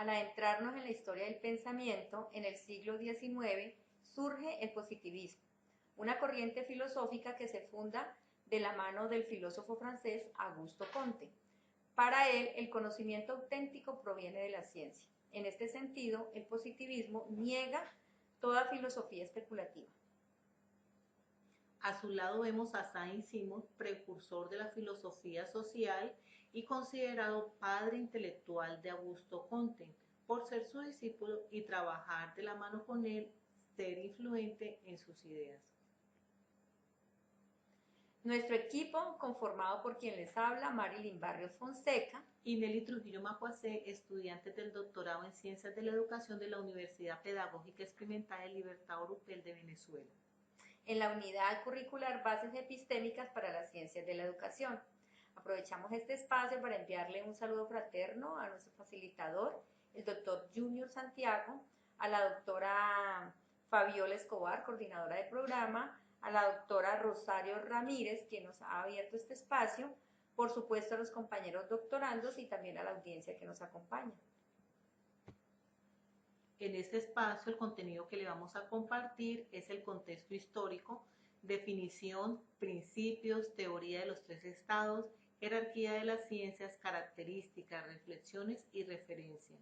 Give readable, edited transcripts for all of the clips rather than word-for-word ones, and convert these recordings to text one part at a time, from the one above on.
al adentrarnos en la historia del pensamiento, en el siglo XIX surge el positivismo, una corriente filosófica que se funda de la mano del filósofo francés Auguste Comte. Para él, el conocimiento auténtico proviene de la ciencia. En este sentido, el positivismo niega toda filosofía especulativa. A su lado vemos a Saint-Simon, precursor de la filosofía social y considerado padre intelectual de Augusto Comte, por ser su discípulo y trabajar de la mano con él, ser influente en sus ideas. Nuestro equipo, conformado por quien les habla, Marilyn Barrios Fonseca y Nelly Trujillo Macuacé, estudiantes del doctorado en Ciencias de la Educación de la Universidad Pedagógica Experimental de Libertador Upel de Venezuela. En la unidad curricular Bases Epistémicas para las Ciencias de la Educación. Aprovechamos este espacio para enviarle un saludo fraterno a nuestro facilitador, el doctor Junior Santiago, a la doctora Fabiola Escobar, coordinadora de programa, a la doctora Rosario Ramírez, quien nos ha abierto este espacio, por supuesto a los compañeros doctorandos y también a la audiencia que nos acompaña. En este espacio el contenido que le vamos a compartir es el contexto histórico, definición, principios, teoría de los tres estados, jerarquía de las ciencias, características, reflexiones y referencia.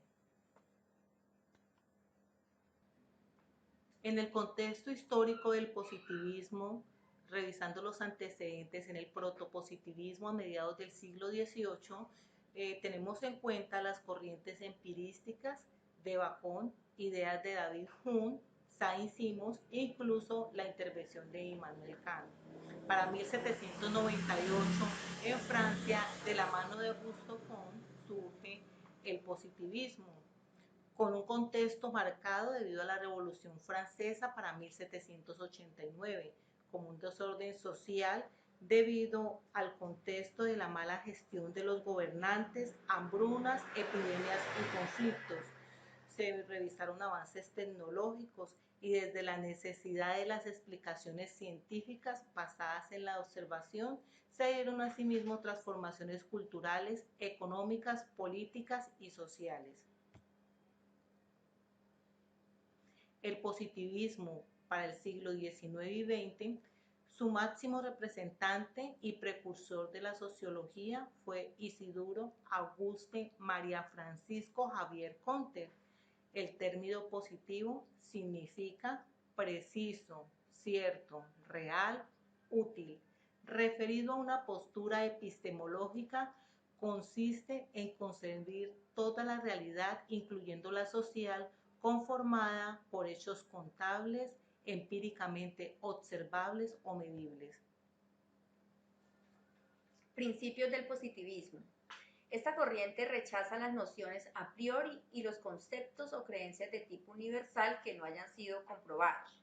En el contexto histórico del positivismo, revisando los antecedentes en el protopositivismo a mediados del siglo XVIII, tenemos en cuenta las corrientes empirísticas de Bacon, ideas de David Hume, Saint-Simon e incluso la intervención de Immanuel Kant. Para 1798, en Francia, de la mano de Auguste Comte, surge el positivismo, con un contexto marcado debido a la Revolución Francesa para 1789, como un desorden social debido al contexto de la mala gestión de los gobernantes, hambrunas, epidemias y conflictos. Se revisaron avances tecnológicos y desde la necesidad de las explicaciones científicas basadas en la observación, se dieron asimismo transformaciones culturales, económicas, políticas y sociales. El positivismo para el siglo XIX y XX, su máximo representante y precursor de la sociología fue Isidoro Auguste María Francisco Javier Comte. El término positivo significa preciso, cierto, real, útil. Referido a una postura epistemológica, consiste en concebir toda la realidad, incluyendo la social, conformada por hechos contables, empíricamente observables o medibles. Principios del positivismo. Esta corriente rechaza las nociones a priori y los conceptos o creencias de tipo universal que no hayan sido comprobados.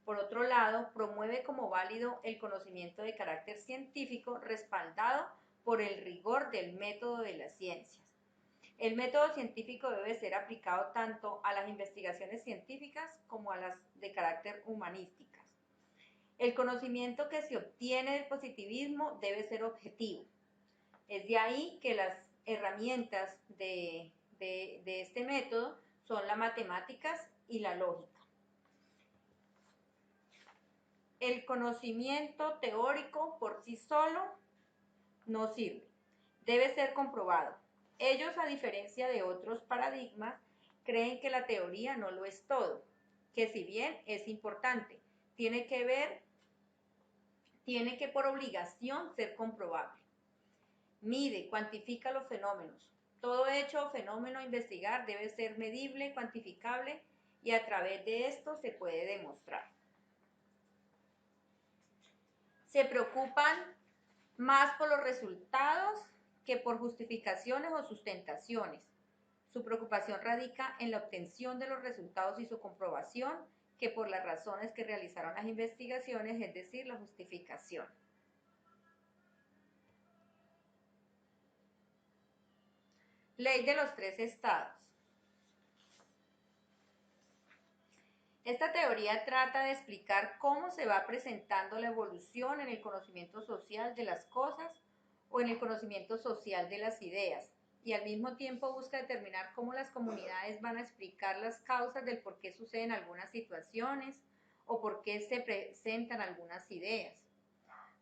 Por otro lado, promueve como válido el conocimiento de carácter científico respaldado por el rigor del método de las ciencias. El método científico debe ser aplicado tanto a las investigaciones científicas como a las de carácter humanísticas. El conocimiento que se obtiene del positivismo debe ser objetivo. Es de ahí que las herramientas de este método son las matemáticas y la lógica. El conocimiento teórico por sí solo no sirve, debe ser comprobado. Ellos, a diferencia de otros paradigmas, creen que la teoría no lo es todo, que si bien es importante, tiene que por obligación ser comprobable. Mide, cuantifica los fenómenos. Todo hecho o fenómeno a investigar debe ser medible, cuantificable y a través de esto se puede demostrar. Se preocupan más por los resultados que por justificaciones o sustentaciones. Su preocupación radica en la obtención de los resultados y su comprobación que por las razones que realizaron las investigaciones, es decir, la justificación. Ley de los tres estados. Esta teoría trata de explicar cómo se va presentando la evolución en el conocimiento social de las cosas o en el conocimiento social de las ideas, y al mismo tiempo busca determinar cómo las comunidades van a explicar las causas del por qué suceden algunas situaciones o por qué se presentan algunas ideas.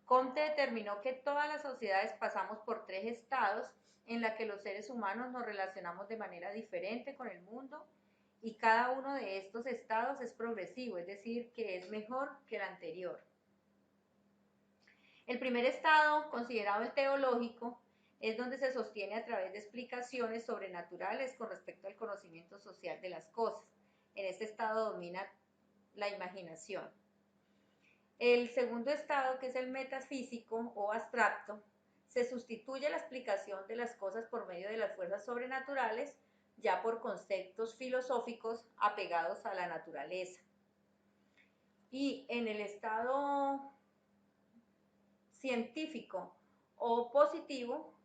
Comte determinó que todas las sociedades pasamos por tres estados en la que los seres humanos nos relacionamos de manera diferente con el mundo y cada uno de estos estados es progresivo, es decir, que es mejor que el anterior. El primer estado, considerado el teológico, es donde se sostiene a través de explicaciones sobrenaturales con respecto al conocimiento social de las cosas. En este estado domina la imaginación. El segundo estado, que es el metafísico o abstracto, se sustituye la explicación de las cosas por medio de las fuerzas sobrenaturales, ya por conceptos filosóficos apegados a la naturaleza. Y en el estado científico o positivo,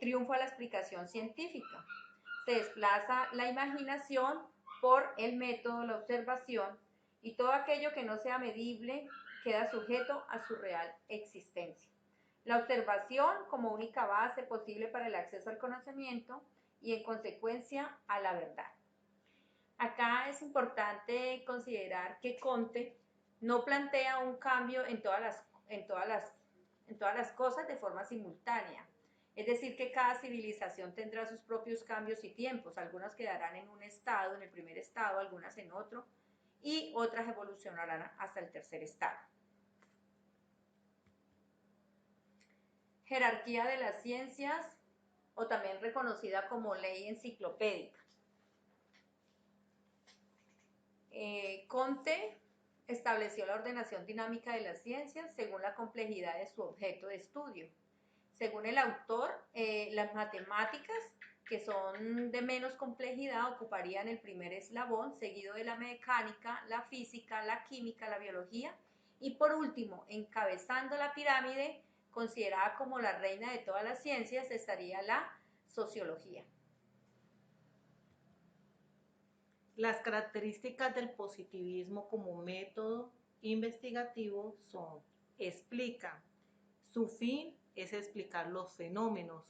triunfa la explicación científica. Se desplaza la imaginación por el método, la observación, y todo aquello que no sea medible queda sujeto a su real existencia. La observación como única base posible para el acceso al conocimiento y en consecuencia a la verdad. Acá es importante considerar que Comte no plantea un cambio en todas las cosas de forma simultánea. Es decir, que cada civilización tendrá sus propios cambios y tiempos. Algunas quedarán en un estado, en el primer estado, algunas en otro, y otras evolucionarán hasta el tercer estado. Jerarquía de las ciencias, o también reconocida como ley enciclopédica. Comte estableció la ordenación dinámica de las ciencias según la complejidad de su objeto de estudio. Según el autor, las matemáticas, que son de menos complejidad, ocuparían el primer eslabón, seguido de la mecánica, la física, la química, la biología, y por último, encabezando la pirámide, considerada como la reina de todas las ciencias, estaría la sociología. Las características del positivismo como método investigativo son: explica. Su fin es explicar los fenómenos.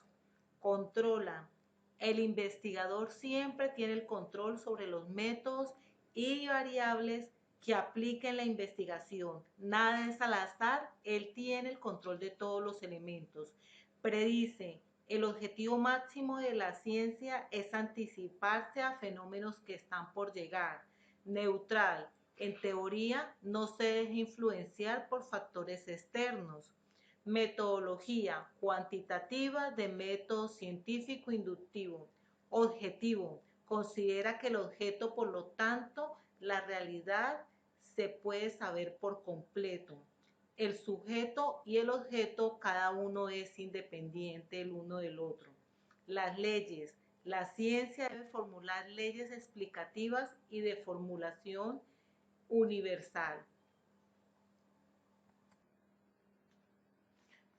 Controla. El investigador siempre tiene el control sobre los métodos y variables que aplica en la investigación. Nada es al azar, él tiene el control de todos los elementos. Predice. El objetivo máximo de la ciencia es anticiparse a fenómenos que están por llegar. Neutral. En teoría, no se deja influenciar por factores externos. Metodología cuantitativa de método científico inductivo. Objetivo. Considera que el objeto, por lo tanto, la realidad se puede saber por completo. El sujeto y el objeto, cada uno es independiente el uno del otro. Las leyes. La ciencia debe formular leyes explicativas y de formulación universal.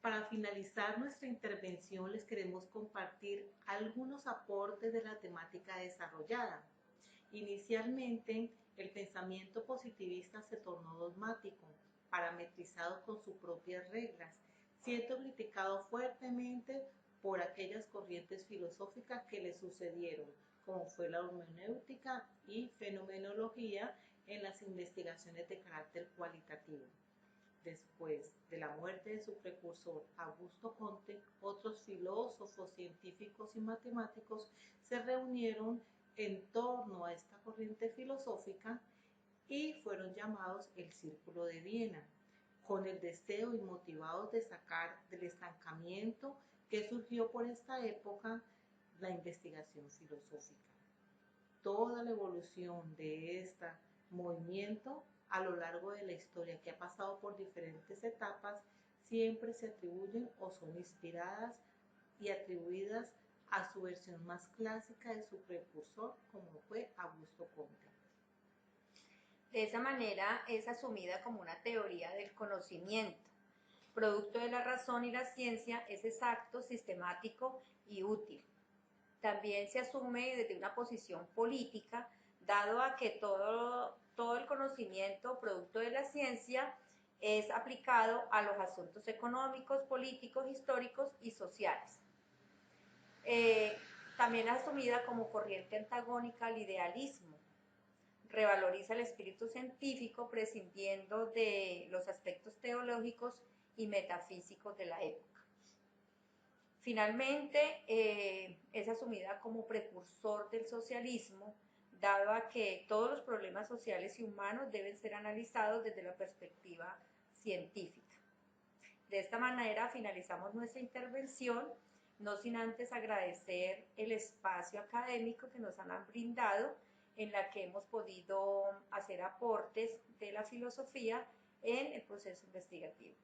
Para finalizar nuestra intervención, les queremos compartir algunos aportes de la temática desarrollada. Inicialmente, el pensamiento positivista se tornó dogmático, parametrizado con sus propias reglas, siendo criticado fuertemente por aquellas corrientes filosóficas que le sucedieron, como fue la hermenéutica y fenomenología en las investigaciones de carácter cualitativo. Después de la muerte de su precursor Augusto Comte, otros filósofos, científicos y matemáticos se reunieron en torno a esta corriente filosófica y fueron llamados el Círculo de Viena, con el deseo y motivados de sacar del estancamiento que surgió por esta época la investigación filosófica. Toda la evolución de este movimiento a lo largo de la historia, que ha pasado por diferentes etapas, siempre se atribuyen o son inspiradas y atribuidas a su versión más clásica de su precursor, como fue Augusto Comte. De esa manera es asumida como una teoría del conocimiento. Producto de la razón y la ciencia, es exacto, sistemático y útil. También se asume desde una posición política, dado a que todo el conocimiento producto de la ciencia es aplicado a los asuntos económicos, políticos, históricos y sociales. Eh, También es asumida como corriente antagónica al idealismo. Revaloriza el espíritu científico prescindiendo de los aspectos teológicos y metafísicos de la época. Finalmente, es asumida como precursor del socialismo, dado a que todos los problemas sociales y humanos deben ser analizados desde la perspectiva científica. De esta manera finalizamos nuestra intervención, no sin antes agradecer el espacio académico que nos han brindado, en la que hemos podido hacer aportes de la filosofía en el proceso investigativo.